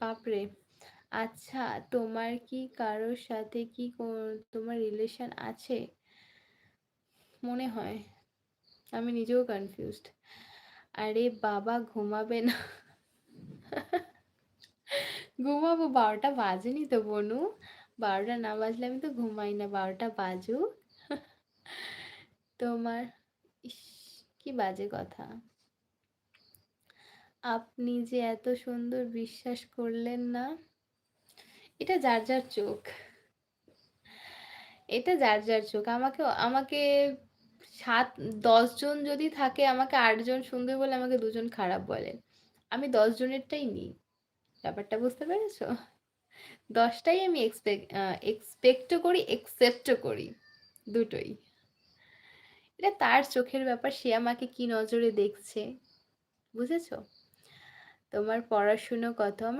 বাপরে! আচ্ছা, তোমার কি কারোর সাথে কি তোমার রিলেশন আছে? মনে হয়। আমি নিজেও কনফিউজড। আরে বাবা ঘুমাবে না। ঘুমাবো 12টা বাজেনি তো বনু। 12টা না বাজলে আমি তো ঘুমাই না। 12টা বাজুক। তোমার ইস! কি বাজে কথা। আপনি যে এত সুন্দর বিশ্বাস করলেন না। এটা যার যার চোখ। এটা যার যার চোখ। আমাকে 10 জন যদি থাকে আমাকে 8 জন সুন্দর বলে আমাকে 2 জন খারাপ বলে। আমি 10 জনেরটাই নিই। ব্যাপারটা বুঝতে পেরেছো? 10 টাই আমি এক্সপেক্টও করি, একসেপ্টও করি। দুটোই। এটা তার চোখের ব্যাপার, সে আমাকে কি নজরে দেখছে। বুঝেছো? তোমার পড়াশুনো কত?